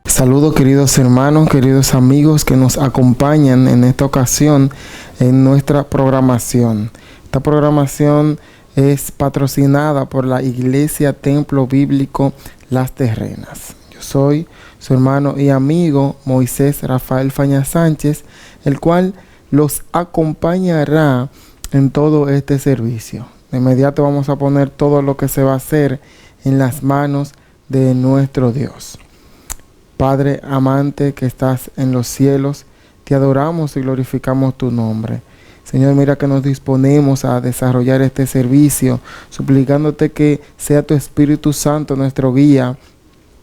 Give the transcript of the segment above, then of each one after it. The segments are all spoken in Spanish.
Saludos queridos hermanos, queridos amigos que nos acompañan en esta ocasión en nuestra programación. Esta programación es patrocinada por la Iglesia Templo Bíblico Las Terrenas. Yo soy su hermano y amigo Moisés Rafael Faña Sánchez, el cual los acompañará en todo este servicio. De inmediato vamos a poner todo lo que se va a hacer en las manos de nuestro Dios. Padre amante que estás en los cielos, te adoramos y glorificamos tu nombre. Señor, mira que nos disponemos a desarrollar este servicio, suplicándote que sea tu Espíritu Santo nuestro guía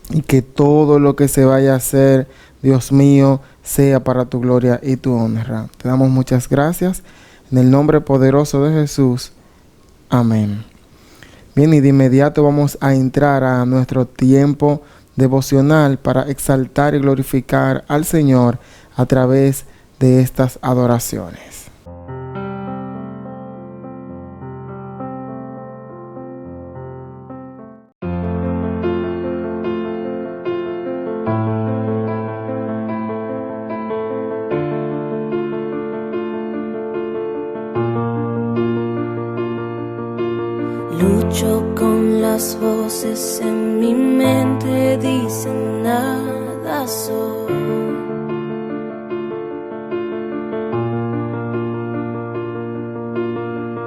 y que todo lo que se vaya a hacer, Dios mío, sea para tu gloria y tu honra. Te damos muchas gracias en el nombre poderoso de Jesús. Amén. Bien, y de inmediato vamos a entrar a nuestro tiempo devocional para exaltar y glorificar al Señor a través de estas adoraciones. Lucho con las voces en mi mente, dicen nada soy.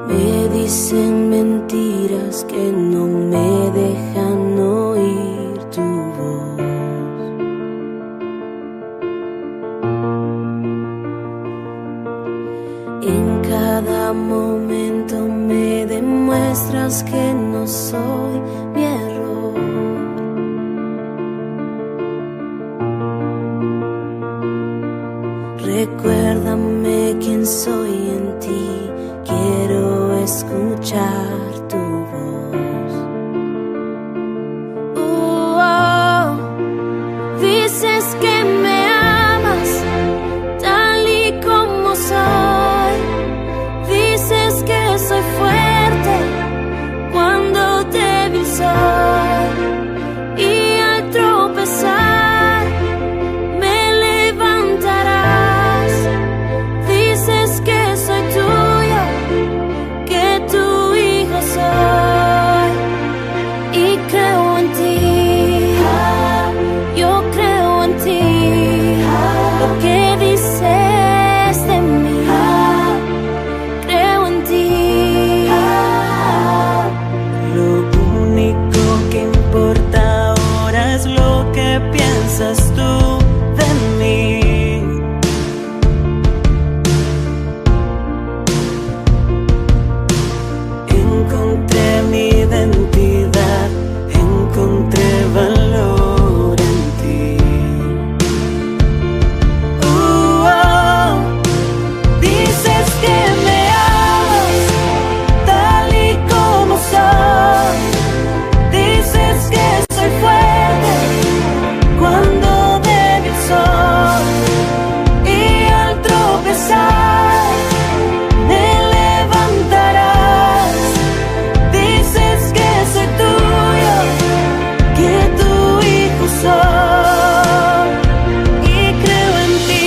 Me dicen mentiras que no me dejan oír tu voz. En cada momento me demuestras que no soy mi error. Recuérdame quién soy en ti, quiero escuchar tu voz. Dices que me amas tal y como soy. Dices que soy fuerte cuando débil soy, y al tropezar me levantarás. Dices que soy tuyo, que tu hijo soy, y creo en ti. Yo creo en ti. Lo que dices de mí, creo en ti. Lo único que importa ahora es lo que piensas tú de mí. Encontré mi identidad, encontré valor en ti. Dices que me amas tal y como soy. Dices que soy fuerte cuando débil soy, y al tropezar me levantarás. Dices que soy tuyo, que tu hijo soy, y creo en ti.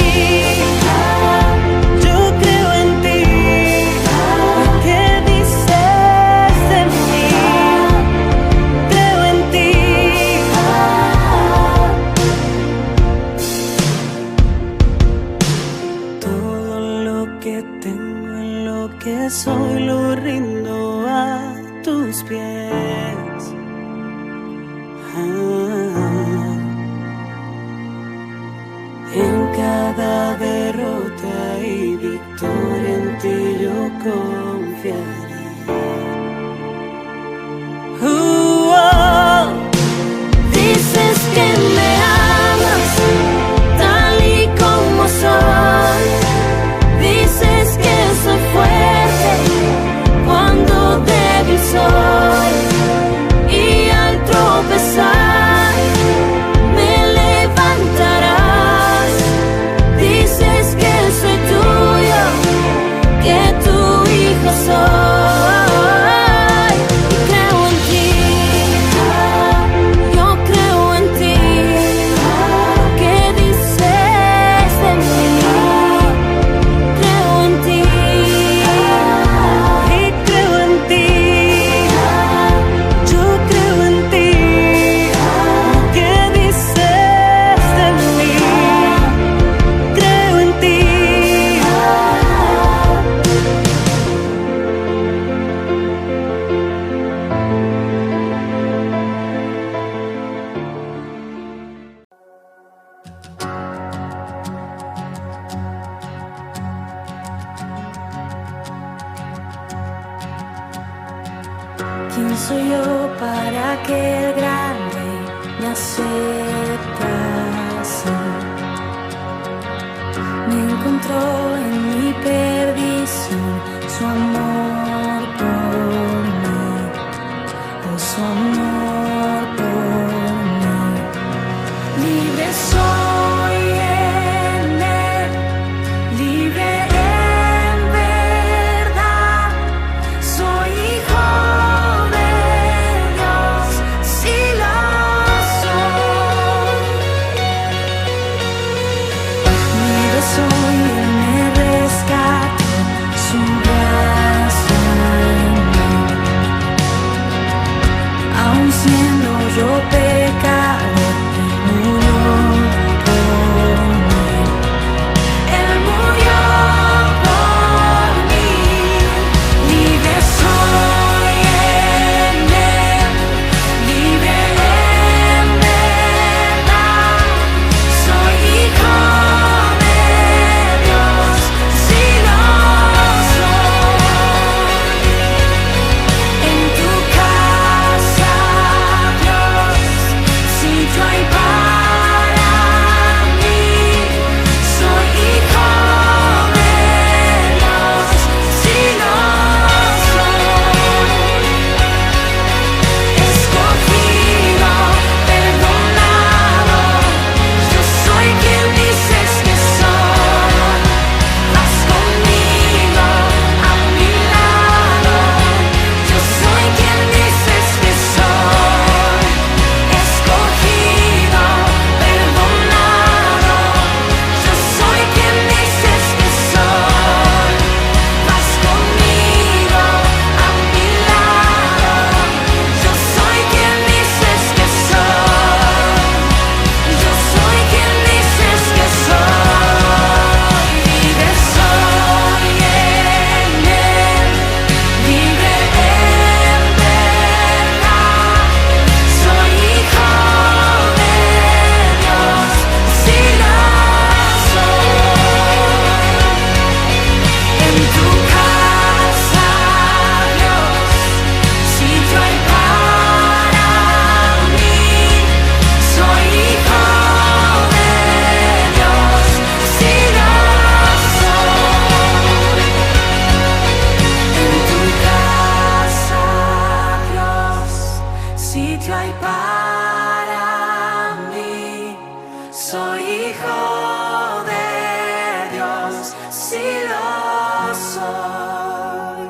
Yo creo en ti. Lo que dices de mí, creo en ti. Todo lo que tengo y lo que soy lo rindo a tus pies. En cada derrota y victoria en ti yo confiaré. Dices que me amas tal y como soy. Dices que soy fuerte cuando débil soy. ¿Quién soy yo para que el gran rey me aceptase? Me encontró en mi perdición su amor por mí, oh, su amor por mí. Libre soy en él, libre en verdad. Soy hijo de Dios, sí lo soy. Libre soy, él me rescató, su gracia en mí. Aun siendo yo pecador, murió por mí. Él murió por mí. Libre soy en él, libre en verdad. Soy hijo de Dios, sí lo soy. En tu casa, Dios, sitio hay para mí. Soy hijo de Dios, sí lo soy. Escogido, perdonado, yo soy quien dices que soy. Vas conmigo, a mi lado, yo soy quien dices que soy. Escogido, perdonado, yo soy quien dices que soy. Vas conmigo, a mi lado, yo soy quien dices que soy. Yo soy quien dices que soy. Libre soy en él, libre en verdad. Soy hijo de Dios, sí lo soy. En tu casa, Dios, sitio hay para mí. Soy hijo de Dios, sí lo soy. En tu casa, Dios, sitio hay para mí. Soy hijo de Dios, sí lo soy.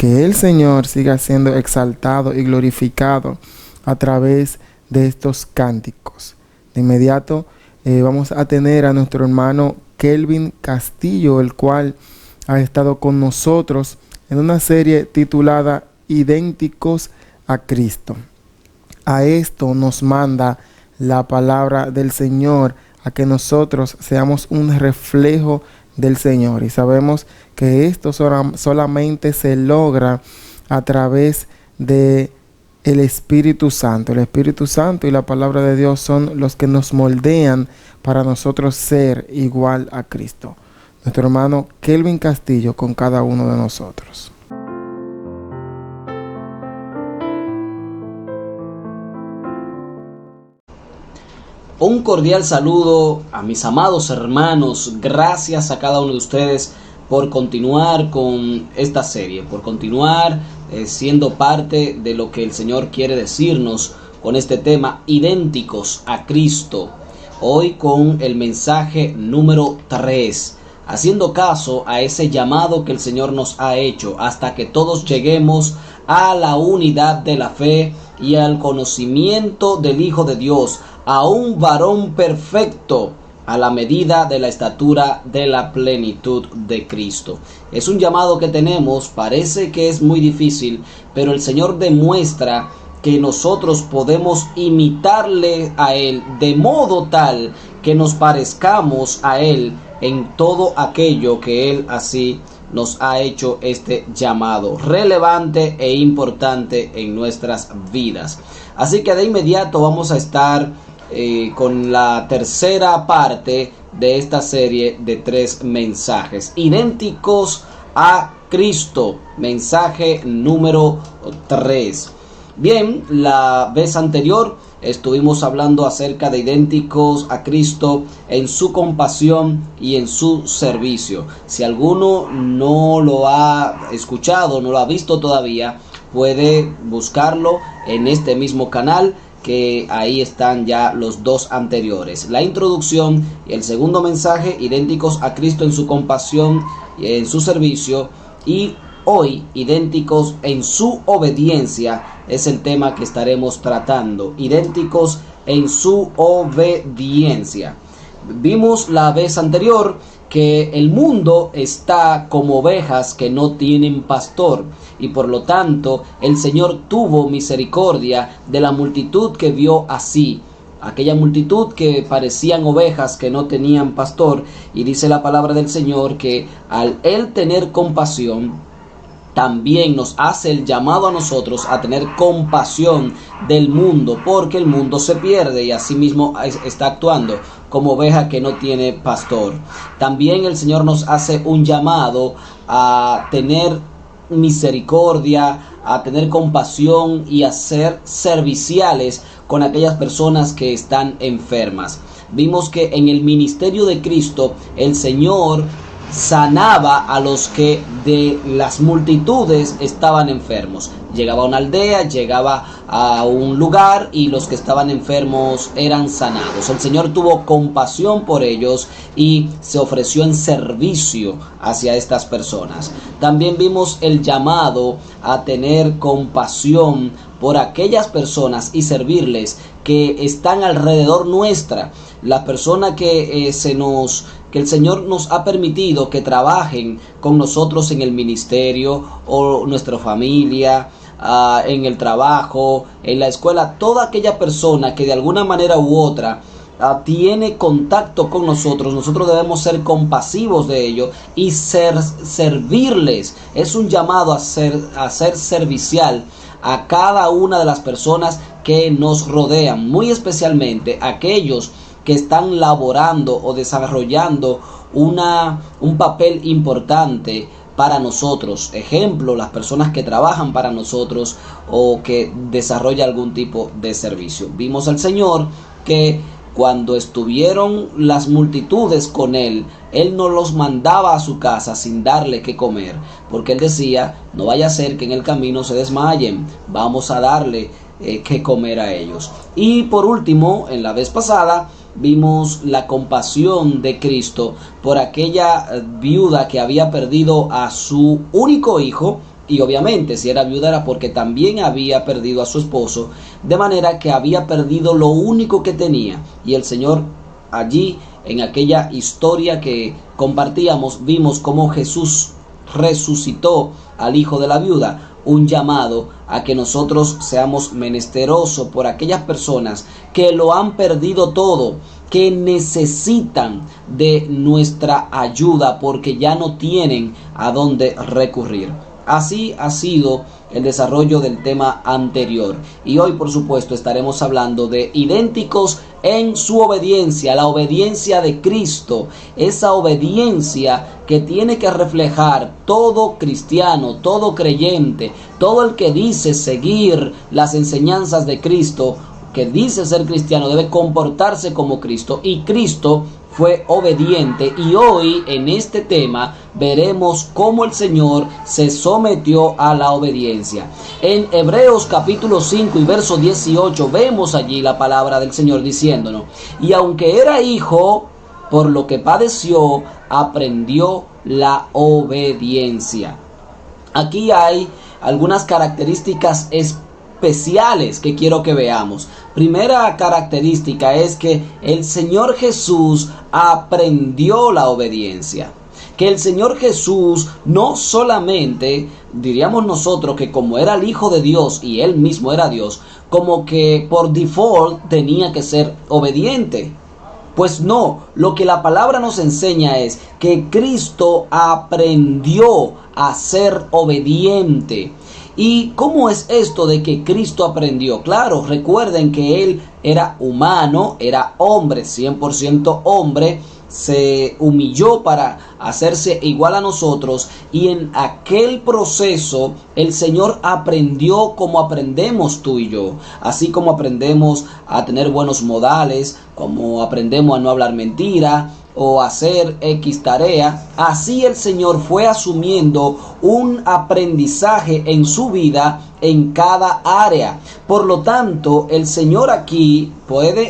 que el Señor siga siendo exaltado y glorificado a través de estos cánticos. De inmediato vamos a tener a nuestro hermano Kelvin Castillo, el cual ha estado con nosotros en una serie titulada Idénticos a Cristo. A esto nos manda la palabra del Señor, a que nosotros seamos un reflejo del Señor. Y sabemos que esto solamente se logra a través de el Espíritu Santo. El Espíritu Santo y la palabra de Dios son los que nos moldean para nosotros ser igual a Cristo. Nuestro hermano Kelvin Castillo con cada uno de nosotros. Un cordial saludo a mis amados hermanos. Gracias a cada uno de ustedes por continuar con esta serie, por continuar siendo parte de lo que el Señor quiere decirnos con este tema, idénticos a Cristo. Hoy con el mensaje número 3, haciendo caso a ese llamado que el Señor nos ha hecho hasta que todos lleguemos a la unidad de la fe y al conocimiento del Hijo de Dios, a un varón perfecto, a la medida de la estatura de la plenitud de Cristo. Es un llamado que tenemos, parece que es muy difícil, pero el Señor demuestra que nosotros podemos imitarle a Él de modo tal que nos parezcamos a Él en todo aquello que Él así nos ha hecho este llamado relevante e importante en nuestras vidas. Así que de inmediato vamos a estar con la tercera parte de esta serie de 3 mensajes, idénticos a Cristo, mensaje número 3. Bien, la vez anterior estuvimos hablando acerca de idénticos a Cristo en su compasión y en su servicio. Si alguno no lo ha escuchado, no lo ha visto todavía, puede buscarlo en este mismo canal, que ahí están ya los 2 anteriores. La introducción y el segundo mensaje, idénticos a Cristo en su compasión y en su servicio. Y hoy, idénticos en su obediencia, es el tema que estaremos tratando. Idénticos en su obediencia. Vimos la vez anterior que el mundo está como ovejas que no tienen pastor, y por lo tanto el Señor tuvo misericordia de la multitud que vio así, aquella multitud que parecían ovejas que no tenían pastor, y dice la palabra del Señor que al Él tener compasión, también nos hace el llamado a nosotros a tener compasión del mundo, porque el mundo se pierde y así mismo está actuando como oveja que no tiene pastor. También el Señor nos hace un llamado a tener misericordia, a tener compasión y a ser serviciales con aquellas personas que están enfermas. Vimos que en el ministerio de Cristo el Señor sanaba a los que de las multitudes estaban enfermos. Llegaba a una aldea, llegaba a un lugar y los que estaban enfermos eran sanados. El Señor tuvo compasión por ellos y se ofreció en servicio hacia estas personas. También vimos el llamado a tener compasión por aquellas personas y servirles que están alrededor nuestra. La persona que el Señor nos ha permitido que trabajen con nosotros en el ministerio o nuestra familia, en el trabajo, en la escuela, toda aquella persona que de alguna manera u otra tiene contacto con nosotros, nosotros debemos ser compasivos de ello y servirles. Es un llamado a ser servicial a cada una de las personas que nos rodean, muy especialmente aquellos que están laborando o desarrollando un papel importante para nosotros. Ejemplo, las personas que trabajan para nosotros o que desarrollan algún tipo de servicio. Vimos al Señor que cuando estuvieron las multitudes con Él, Él no los mandaba a su casa sin darle que comer, porque Él decía, no vaya a ser que en el camino se desmayen, vamos a darle que comer a ellos. Y por último, en la vez pasada, vimos la compasión de Cristo por aquella viuda que había perdido a su único hijo Y obviamente si era viuda era porque también había perdido a su esposo, de manera que había perdido lo único que tenía. Y el Señor allí, en aquella historia que compartíamos, vimos cómo Jesús resucitó al hijo de la viuda. Un llamado a que nosotros seamos menesterosos por aquellas personas que lo han perdido todo, que necesitan de nuestra ayuda porque ya no tienen a dónde recurrir. Así ha sido el desarrollo del tema anterior, y hoy por supuesto estaremos hablando de idénticos en su obediencia, la obediencia de Cristo, esa obediencia que tiene que reflejar todo cristiano, todo creyente, todo el que dice seguir las enseñanzas de Cristo, que dice ser cristiano, debe comportarse como Cristo, y Cristo fue obediente. Y hoy en este tema veremos cómo el Señor se sometió a la obediencia. En Hebreos capítulo 5 y verso 18 vemos allí la palabra del Señor diciéndonos: y aunque era hijo, por lo que padeció, aprendió la obediencia. Aquí hay algunas características especiales que quiero que veamos. Primera característica es que el Señor Jesús aprendió la obediencia. Que el Señor Jesús no solamente, diríamos nosotros que como era el Hijo de Dios y Él mismo era Dios, como que por default tenía que ser obediente. Pues no, lo que la palabra nos enseña es que Cristo aprendió a ser obediente. ¿Y cómo es esto de que Cristo aprendió? Claro, recuerden que Él era humano, era hombre, 100% hombre, se humilló para hacerse igual a nosotros, y en aquel proceso el Señor aprendió como aprendemos tú y yo, así como aprendemos a tener buenos modales, como aprendemos a no hablar mentira o hacer X tarea. Así el Señor fue asumiendo un aprendizaje en su vida en cada área. Por lo tanto, el Señor aquí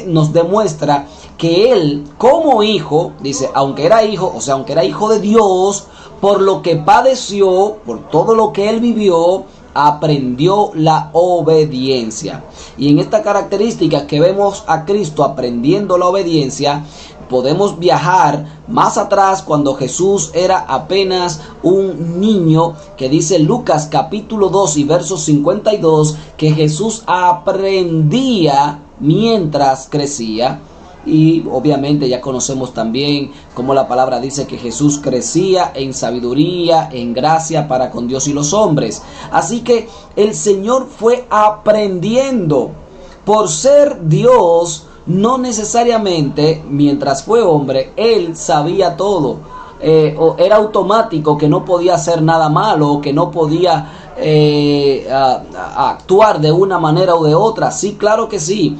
nos demuestra que Él como hijo, dice, aunque era hijo, o sea, aunque era hijo de Dios, por lo que padeció, por todo lo que Él vivió, aprendió la obediencia. Y en esta característica que vemos a Cristo aprendiendo la obediencia, podemos viajar más atrás cuando Jesús era apenas un niño, que dice Lucas capítulo 2 y verso 52, que Jesús aprendía mientras crecía. Y obviamente ya conocemos también cómo la palabra dice que Jesús crecía en sabiduría, en gracia para con Dios y los hombres. Así que el Señor fue aprendiendo. Por ser Dios, no necesariamente mientras fue hombre Él sabía todo, o era automático que no podía hacer nada malo, que no podía actuar de una manera o de otra. Sí, claro que sí.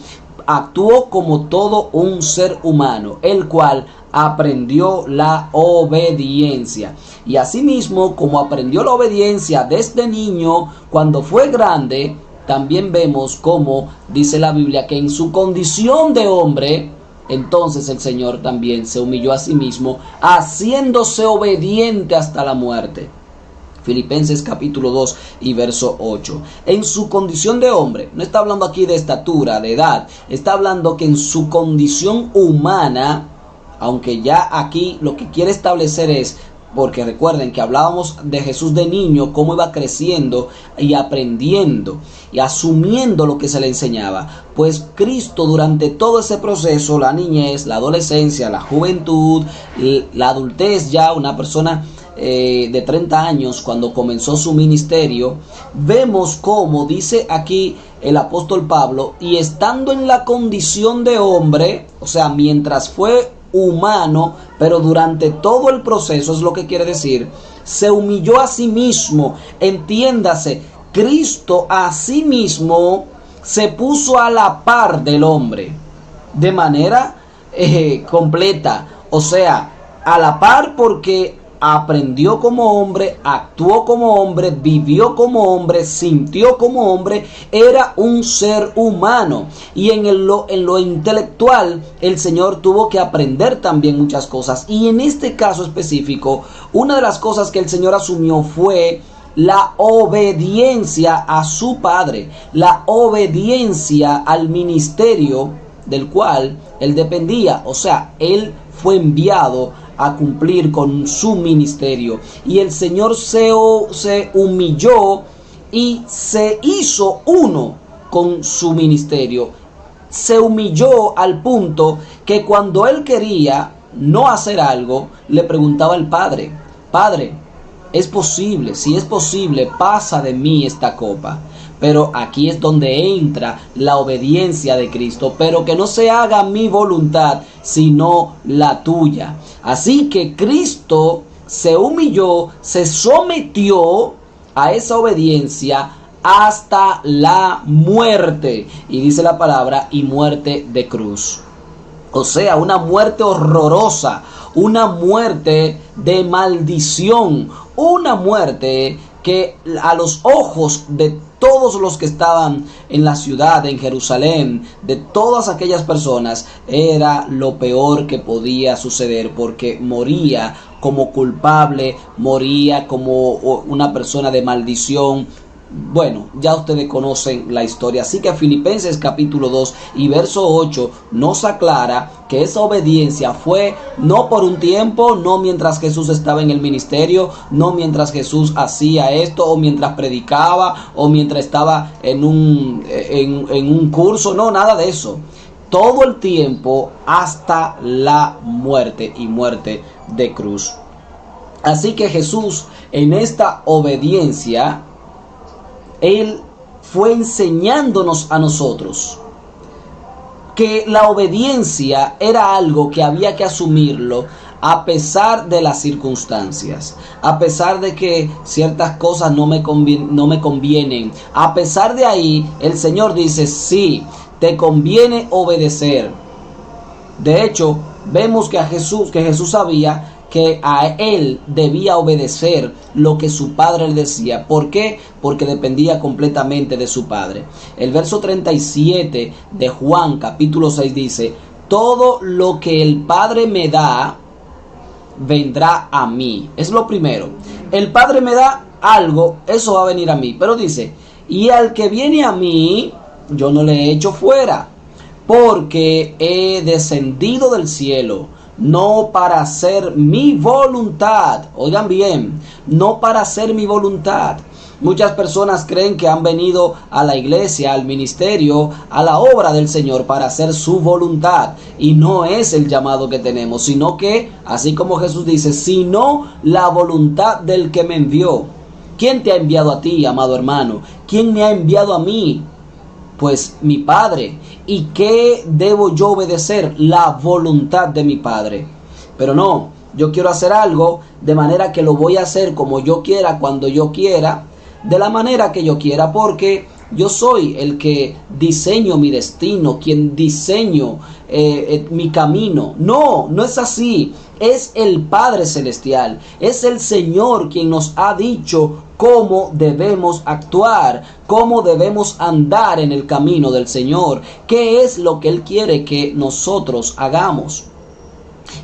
Actuó como todo un ser humano, el cual aprendió la obediencia. Y asimismo, como aprendió la obediencia desde niño, cuando fue grande, también vemos cómo dice la Biblia que en su condición de hombre, entonces el Señor también se humilló a sí mismo, haciéndose obediente hasta la muerte. Filipenses capítulo 2 y verso 8. En su condición de hombre, no está hablando aquí de estatura, de edad, está hablando que en su condición humana, aunque ya aquí lo que quiere establecer es, porque recuerden que hablábamos de Jesús de niño, cómo iba creciendo y aprendiendo y asumiendo lo que se le enseñaba. Pues Cristo durante todo ese proceso, la niñez, la adolescencia, la juventud, la adultez, ya una persona de 30 años cuando comenzó su ministerio, vemos cómo dice aquí el apóstol Pablo, y estando en la condición de hombre, o sea, mientras fue humano, pero durante todo el proceso, es lo que quiere decir, se humilló a sí mismo. Entiéndase, Cristo a sí mismo se puso a la par del hombre de manera completa, o sea, a la par, porque aprendió como hombre, actuó como hombre, vivió como hombre, sintió como hombre, era un ser humano. Y en lo intelectual, el Señor tuvo que aprender también muchas cosas. Y en este caso específico, una de las cosas que el Señor asumió fue la obediencia a su padre, la obediencia al ministerio del cual él dependía. O sea, él fue enviado a cumplir con su ministerio. Y el Señor se humilló y se hizo uno con su ministerio. Se humilló al punto que cuando él quería no hacer algo, le preguntaba al Padre: Padre, ¿es posible? Si es posible, pasa de mí esta copa. Pero aquí es donde entra la obediencia de Cristo. Pero que no se haga mi voluntad, sino la tuya. Así que Cristo se humilló, se sometió a esa obediencia hasta la muerte. Y dice la palabra, y muerte de cruz. O sea, una muerte horrorosa, una muerte de maldición, una muerte que a los ojos de todos los que estaban en la ciudad, en Jerusalén, de todas aquellas personas, era lo peor que podía suceder, porque moría como culpable, moría como una persona de maldición. Bueno, ya ustedes conocen la historia. Así que Filipenses capítulo 2 y verso 8 nos aclara que esa obediencia fue no por un tiempo, no mientras Jesús estaba en el ministerio, no mientras Jesús hacía esto, o mientras predicaba, o mientras estaba en un curso. No, nada de eso. Todo el tiempo hasta la muerte, y muerte de cruz. Así que Jesús, en esta obediencia, Él fue enseñándonos a nosotros que la obediencia era algo que había que asumirlo a pesar de las circunstancias, a pesar de que ciertas cosas no me convienen. A pesar de ahí, el Señor dice: sí, te conviene obedecer. De hecho, vemos que Jesús sabía que a él debía obedecer lo que su padre le decía. ¿Por qué? Porque dependía completamente de su padre. El verso 37 de Juan capítulo 6 dice: todo lo que el Padre me da vendrá a mí. Es lo primero. El Padre me da algo, eso va a venir a mí. Pero dice: y al que viene a mí, yo no le echo fuera, porque he descendido del cielo, no para hacer mi voluntad. Oigan bien, no para hacer mi voluntad. Muchas personas creen que han venido a la iglesia, al ministerio, a la obra del Señor para hacer su voluntad. Y no es el llamado que tenemos, sino que, así como Jesús dice, sino la voluntad del que me envió. ¿Quién te ha enviado a ti, amado hermano? ¿Quién me ha enviado a mí? Pues mi Padre. ¿Y qué debo yo obedecer? La voluntad de mi Padre. Pero no, yo quiero hacer algo de manera que lo voy a hacer como yo quiera, cuando yo quiera, de la manera que yo quiera, porque yo soy el que diseño mi destino, quien diseño mi camino. No, no es así. Es el Padre Celestial, es el Señor quien nos ha dicho cómo debemos actuar, cómo debemos andar en el camino del Señor, qué es lo que Él quiere que nosotros hagamos.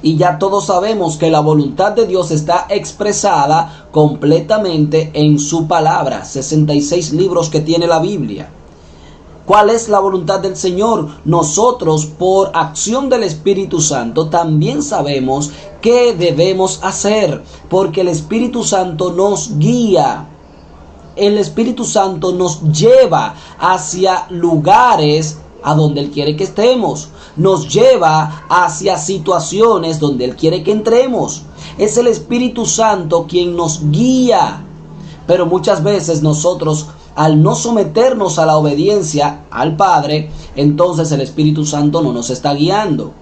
Y ya todos sabemos que la voluntad de Dios está expresada completamente en su palabra, 66 libros que tiene la Biblia. ¿Cuál es la voluntad del Señor? Nosotros, por acción del Espíritu Santo, también sabemos qué debemos hacer, porque el Espíritu Santo nos guía. El Espíritu Santo nos lleva hacia lugares a donde Él quiere que estemos. Nos lleva hacia situaciones donde Él quiere que entremos. Es el Espíritu Santo quien nos guía. Pero muchas veces nosotros, al no someternos a la obediencia al Padre, entonces el Espíritu Santo no nos está guiando.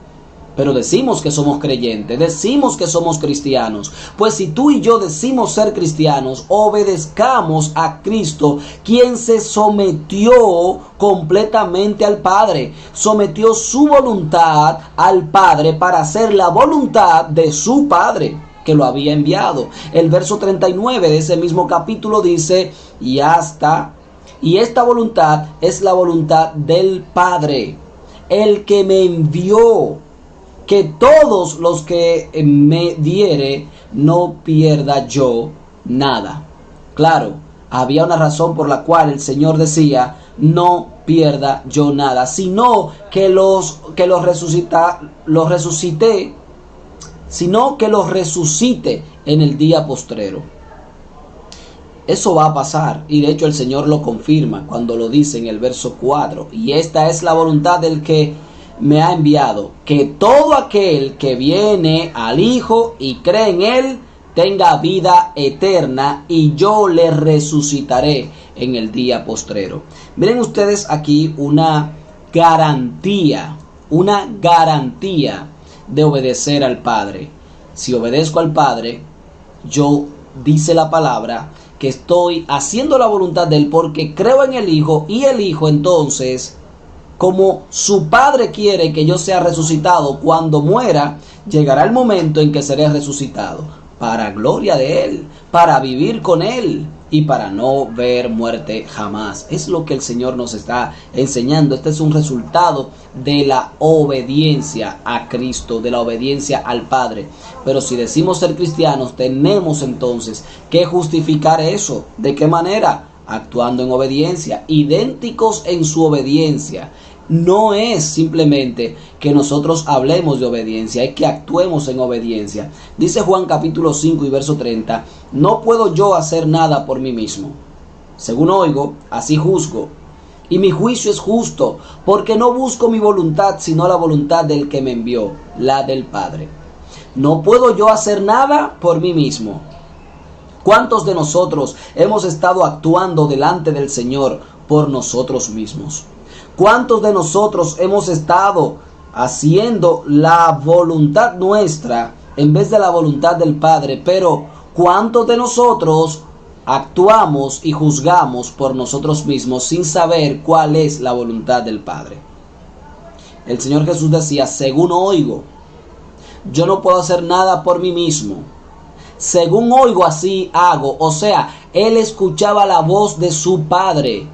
Pero decimos que somos creyentes, decimos que somos cristianos. Pues si tú y yo decimos ser cristianos, obedezcamos a Cristo, quien se sometió completamente al Padre. Sometió su voluntad al Padre para hacer la voluntad de su Padre, que lo había enviado. El verso 39 de ese mismo capítulo dice: y esta voluntad es la voluntad del Padre, el que me envió, que todos los que me diere no pierda yo nada. Claro, había una razón por la cual el Señor decía, no pierda yo nada, sino que los resucite en el día postrero. Eso va a pasar, y de hecho el Señor lo confirma cuando lo dice en el verso 4. Y esta es la voluntad del que me ha enviado, que todo aquel que viene al Hijo y cree en Él, tenga vida eterna, y yo le resucitaré en el día postrero. Miren ustedes aquí una garantía de obedecer al Padre. Si obedezco al Padre, yo, dice la palabra, que estoy haciendo la voluntad de Él porque creo en el Hijo, y el Hijo entonces, como su Padre quiere que yo sea resucitado, cuando muera, llegará el momento en que seré resucitado para gloria de Él, para vivir con Él y para no ver muerte jamás. Es lo que el Señor nos está enseñando. Este es un resultado de la obediencia a Cristo, de la obediencia al Padre. Pero si decimos ser cristianos, tenemos entonces que justificar eso. ¿De qué manera? Actuando en obediencia, idénticos en su obediencia. No es simplemente que nosotros hablemos de obediencia, es que actuemos en obediencia. Dice Juan capítulo 5 y verso 30, no puedo yo hacer nada por mí mismo. Según oigo, así juzgo. Y mi juicio es justo, porque no busco mi voluntad, sino la voluntad del que me envió, la del Padre. No puedo yo hacer nada por mí mismo. ¿Cuántos de nosotros hemos estado actuando delante del Señor por nosotros mismos? ¿Cuántos de nosotros hemos estado haciendo la voluntad nuestra en vez de la voluntad del Padre? Pero ¿cuántos de nosotros actuamos y juzgamos por nosotros mismos sin saber cuál es la voluntad del Padre? El Señor Jesús decía, según oigo, yo no puedo hacer nada por mí mismo. Según oigo, así hago. O sea, Él escuchaba la voz de su Padre,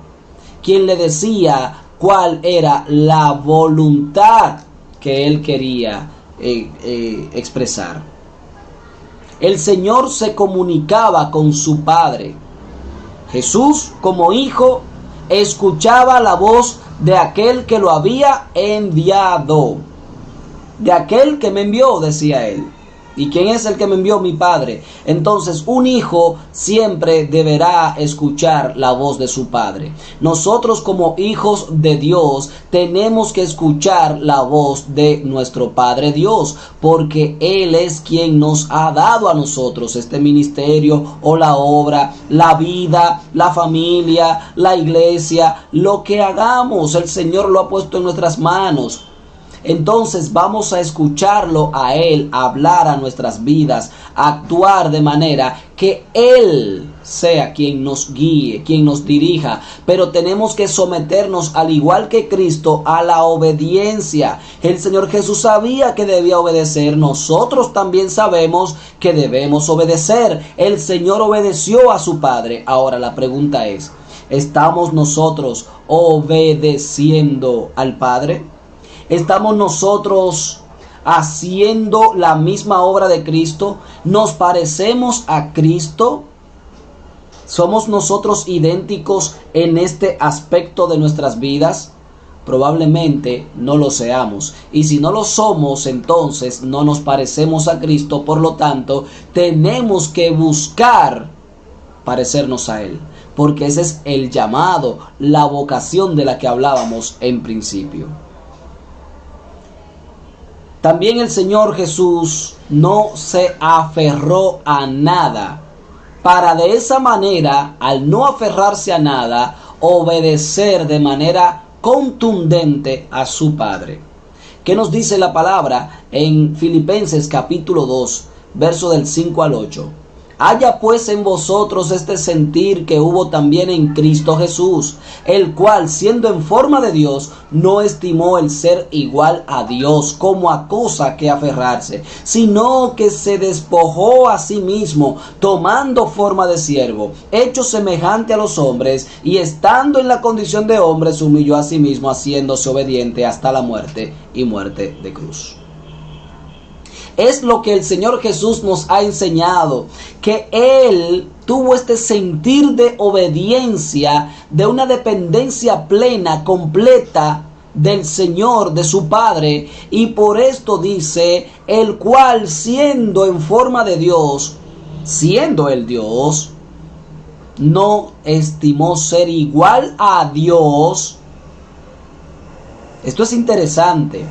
quien le decía cuál era la voluntad que Él quería expresar. El Señor se comunicaba con su Padre. Jesús, como hijo, escuchaba la voz de aquel que lo había enviado. De aquel que me envió, decía Él. ¿Y quién es el que me envió? Mi Padre. Entonces, un hijo siempre deberá escuchar la voz de su Padre. Nosotros, como hijos de Dios, tenemos que escuchar la voz de nuestro Padre Dios, porque Él es quien nos ha dado a nosotros este ministerio o la obra, la vida, la familia, la iglesia. Lo que hagamos, el Señor lo ha puesto en nuestras manos. Entonces vamos a escucharlo a Él, hablar a nuestras vidas, actuar de manera que Él sea quien nos guíe, quien nos dirija. Pero tenemos que someternos, al igual que Cristo, a la obediencia. El Señor Jesús sabía que debía obedecer. Nosotros también sabemos que debemos obedecer. El Señor obedeció a su Padre. Ahora la pregunta es, ¿estamos nosotros obedeciendo al Padre? ¿Estamos nosotros haciendo la misma obra de Cristo? ¿Nos parecemos a Cristo? ¿Somos nosotros idénticos en este aspecto de nuestras vidas? Probablemente no lo seamos. Y si no lo somos, entonces no nos parecemos a Cristo. Por lo tanto, tenemos que buscar parecernos a Él. Porque ese es el llamado, la vocación de la que hablábamos en principio. También el Señor Jesús no se aferró a nada, para de esa manera, al no aferrarse a nada, obedecer de manera contundente a su Padre. ¿Qué nos dice la palabra en Filipenses capítulo 2, verso del 5 al 8? Haya pues en vosotros este sentir que hubo también en Cristo Jesús, el cual, siendo en forma de Dios, no estimó el ser igual a Dios como a cosa que aferrarse, sino que se despojó a sí mismo, tomando forma de siervo, hecho semejante a los hombres, y estando en la condición de hombre, se humilló a sí mismo, haciéndose obediente hasta la muerte y muerte de cruz. Es lo que el Señor Jesús nos ha enseñado, que Él tuvo este sentir de obediencia, de una dependencia plena, completa del Señor, de su Padre, y por esto dice, el cual siendo en forma de Dios, siendo el Dios, no estimó ser igual a Dios. Esto es interesante.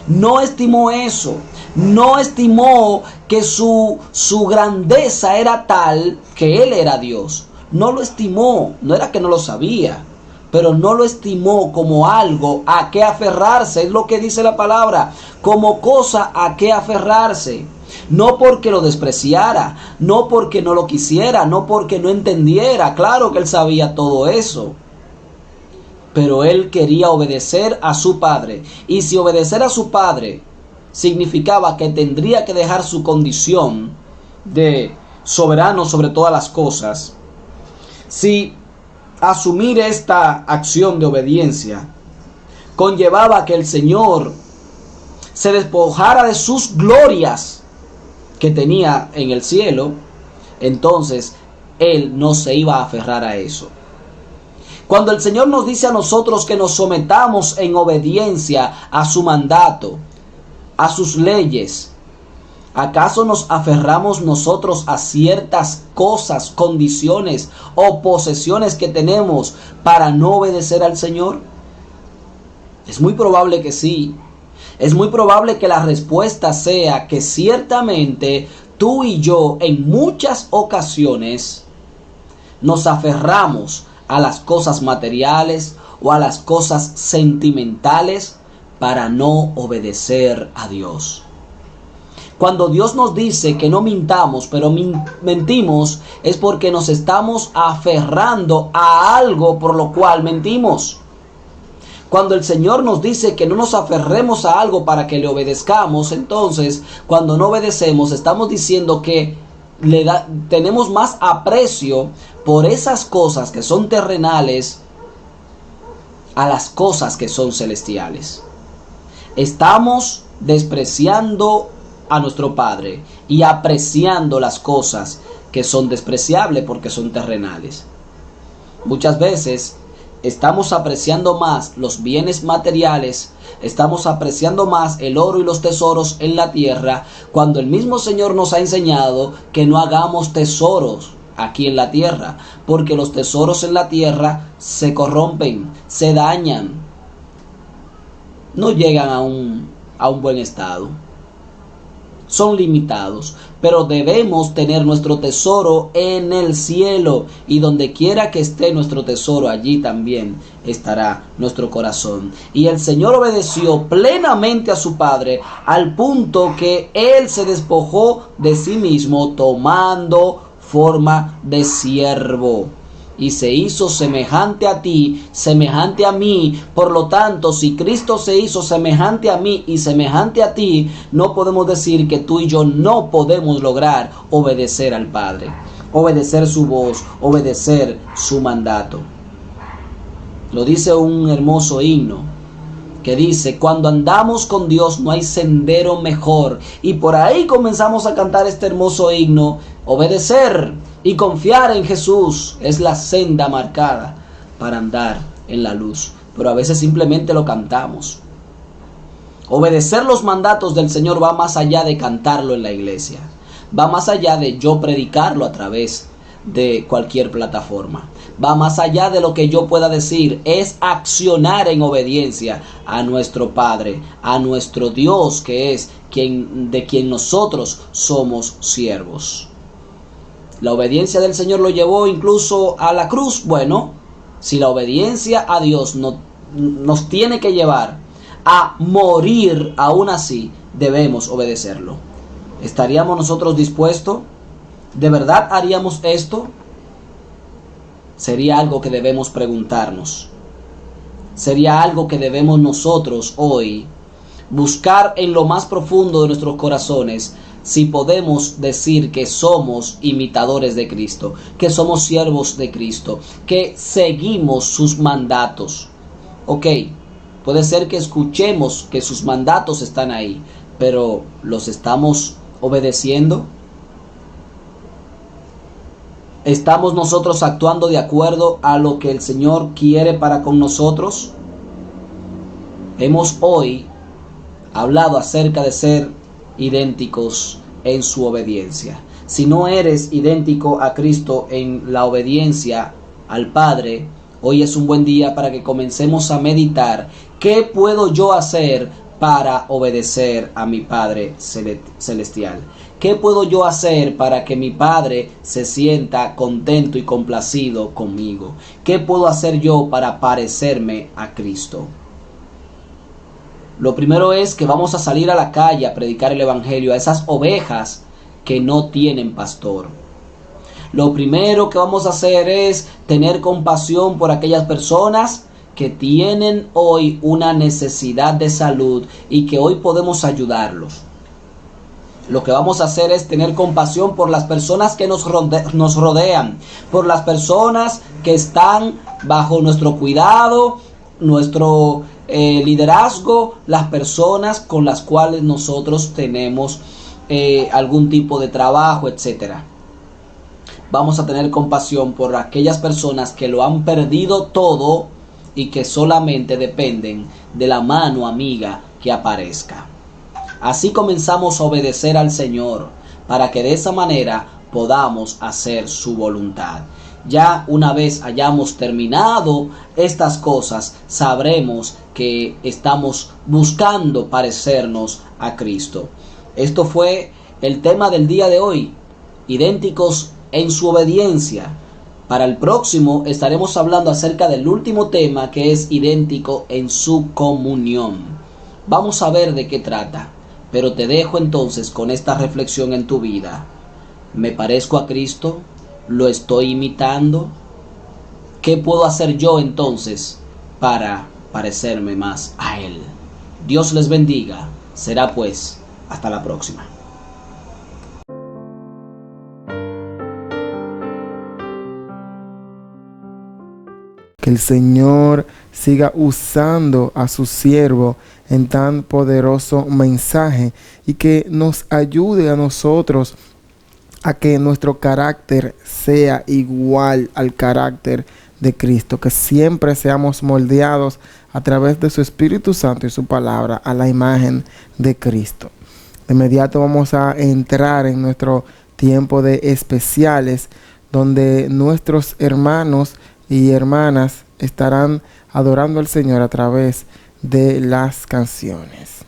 No estimó eso. No estimó que su grandeza era tal que Él era Dios. No lo estimó. No era que no lo sabía, pero no lo estimó como algo a que aferrarse. Es lo que dice la palabra. Como cosa a que aferrarse. No porque lo despreciara, no porque no lo quisiera, no porque no entendiera. Claro que Él sabía todo eso. Pero Él quería obedecer a su Padre. Y si obedecer a su Padre significaba que tendría que dejar su condición de soberano sobre todas las cosas, si asumir esta acción de obediencia conllevaba que el Señor se despojara de sus glorias que tenía en el cielo, entonces Él no se iba a aferrar a eso. Cuando el Señor nos dice a nosotros que nos sometamos en obediencia a su mandato, a sus leyes, ¿acaso nos aferramos nosotros a ciertas cosas, condiciones o posesiones que tenemos para no obedecer al Señor? Es muy probable que sí. Es muy probable que la respuesta sea que ciertamente tú y yo en muchas ocasiones nos aferramos a las cosas materiales o a las cosas sentimentales para no obedecer a Dios. Cuando Dios nos dice que no mintamos, pero mentimos, es porque nos estamos aferrando a algo por lo cual mentimos. Cuando el Señor nos dice que no nos aferremos a algo para que le obedezcamos, entonces cuando no obedecemos estamos diciendo que tenemos más aprecio por esas cosas que son terrenales a las cosas que son celestiales. Estamos despreciando a nuestro Padre y apreciando las cosas que son despreciables porque son terrenales. Muchas veces estamos apreciando más los bienes materiales, estamos apreciando más el oro y los tesoros en la tierra, cuando el mismo Señor nos ha enseñado que no hagamos tesoros aquí en la tierra, porque los tesoros en la tierra se corrompen, se dañan, no llegan a un buen estado, son limitados, pero debemos tener nuestro tesoro en el cielo, y donde quiera que esté nuestro tesoro, allí también estará nuestro corazón. Y el Señor obedeció plenamente a su Padre, al punto que Él se despojó de sí mismo, tomando forma de siervo, y se hizo semejante a ti, semejante a mí. Por lo tanto, si Cristo se hizo semejante a mí y semejante a ti, no podemos decir que tú y yo no podemos lograr obedecer al Padre, obedecer su voz, obedecer su mandato. Lo dice un hermoso himno que dice: cuando andamos con Dios no hay sendero mejor. Y por ahí comenzamos a cantar este hermoso himno. Obedecer y confiar en Jesús es la senda marcada para andar en la luz. Pero a veces simplemente lo cantamos. Obedecer los mandatos del Señor va más allá de cantarlo en la iglesia. Va más allá de yo predicarlo a través de cualquier plataforma. Va más allá de lo que yo pueda decir. Es accionar en obediencia a nuestro Padre, a nuestro Dios, que es de quien nosotros somos siervos. La obediencia del Señor lo llevó incluso a la cruz. Bueno, si la obediencia a Dios nos tiene que llevar a morir, aún así debemos obedecerlo. ¿Estaríamos nosotros dispuestos? ¿De verdad haríamos esto? Sería algo que debemos preguntarnos. Sería algo que debemos nosotros hoy buscar en lo más profundo de nuestros corazones, si podemos decir que somos imitadores de Cristo, que somos siervos de Cristo, que seguimos sus mandatos. Ok, puede ser que escuchemos que sus mandatos están ahí, pero ¿los estamos obedeciendo? ¿Estamos nosotros actuando de acuerdo a lo que el Señor quiere para con nosotros? Hemos hoy hablado acerca de ser idénticos en su obediencia. Si no eres idéntico a Cristo en la obediencia al Padre, hoy es un buen día para que comencemos a meditar qué puedo yo hacer para obedecer a mi Padre celestial. ¿Qué puedo yo hacer para que mi Padre se sienta contento y complacido conmigo? ¿Qué puedo hacer yo para parecerme a Cristo? Lo primero es que vamos a salir a la calle a predicar el Evangelio a esas ovejas que no tienen pastor. Lo primero que vamos a hacer es tener compasión por aquellas personas que tienen hoy una necesidad de salud y que hoy podemos ayudarlos. Lo que vamos a hacer es tener compasión por las personas que nos rodean, por las personas que están bajo nuestro cuidado, nuestro liderazgo, las personas con las cuales nosotros tenemos algún tipo de trabajo, etcétera. Vamos a tener compasión por aquellas personas que lo han perdido todo y que solamente dependen de la mano amiga que aparezca. Así comenzamos a obedecer al Señor para que de esa manera podamos hacer su voluntad. Ya una vez hayamos terminado estas cosas, sabremos que estamos buscando parecernos a Cristo. Esto fue el tema del día de hoy, idénticos en su obediencia. Para el próximo estaremos hablando acerca del último tema, que es idéntico en su comunión. Vamos a ver de qué trata, pero te dejo entonces con esta reflexión en tu vida. ¿Me parezco a Cristo? ¿Lo estoy imitando? ¿Qué puedo hacer yo entonces para parecerme más a Él? Dios les bendiga. Será pues hasta la próxima. Que el Señor siga usando a su siervo en tan poderoso mensaje y que nos ayude a nosotros a que nuestro carácter sea igual al carácter de Cristo, que siempre seamos moldeados a través de su Espíritu Santo y su palabra a la imagen de Cristo. De inmediato vamos a entrar en nuestro tiempo de especiales, donde nuestros hermanos y hermanas estarán adorando al Señor a través de las canciones.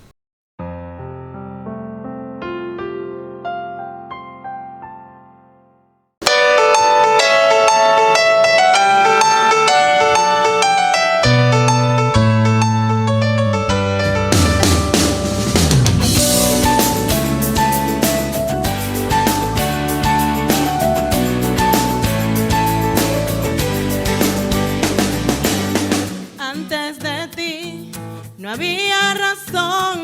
Antes de ti no había razón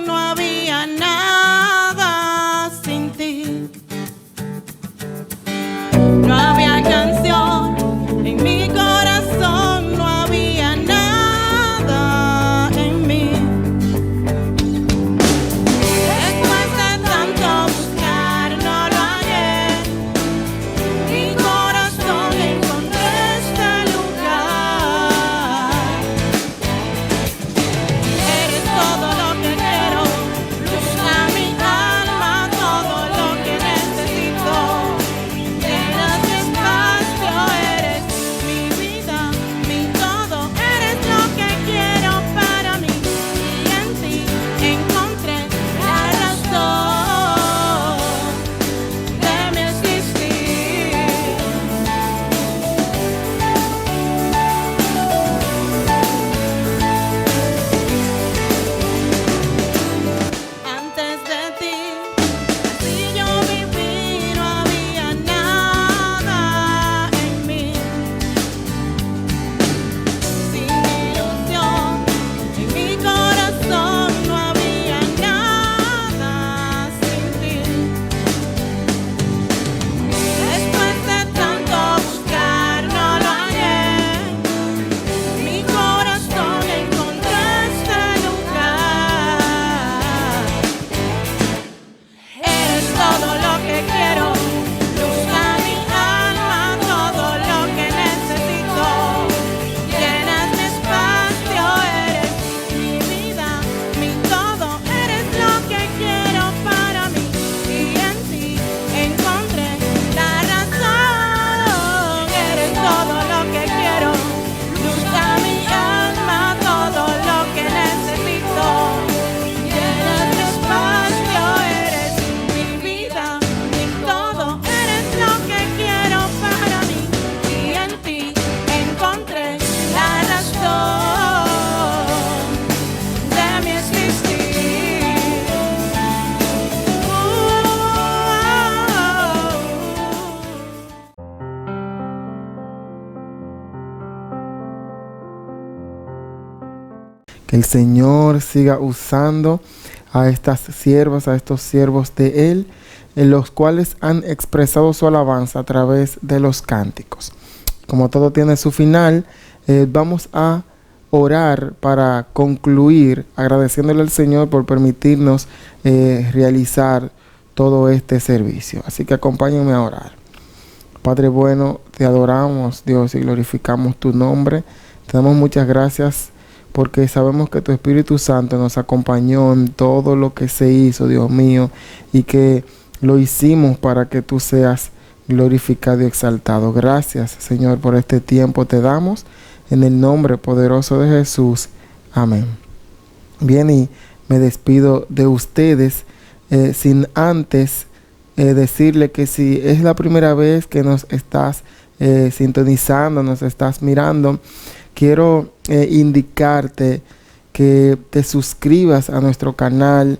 Que el Señor siga usando a estas siervas, a estos siervos de Él, en los cuales han expresado su alabanza a través de los cánticos. Como todo tiene su final, vamos a orar para concluir agradeciéndole al Señor por permitirnos realizar todo este servicio. Así que acompáñenme a orar. Padre bueno, te adoramos, Dios, y glorificamos tu nombre. Te damos muchas gracias porque sabemos que tu Espíritu Santo nos acompañó en todo lo que se hizo, Dios mío, y que lo hicimos para que tú seas glorificado y exaltado. Gracias, Señor, por este tiempo te damos en el nombre poderoso de Jesús. Amén. Bien, y me despido de ustedes sin antes decirle que si es la primera vez que nos estás sintonizando, nos estás mirando, quiero indicarte que te suscribas a nuestro canal,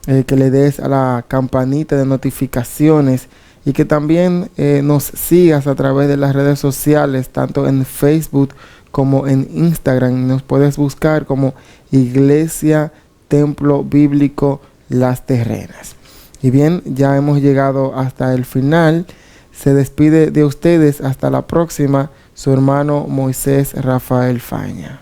que le des a la campanita de notificaciones y que también nos sigas a través de las redes sociales, tanto en Facebook como en Instagram. Nos puedes buscar como Iglesia Templo Bíblico Las Terrenas. Y bien, ya hemos llegado hasta el final. Se despide de ustedes hasta la próxima, su hermano Moisés Rafael Faña.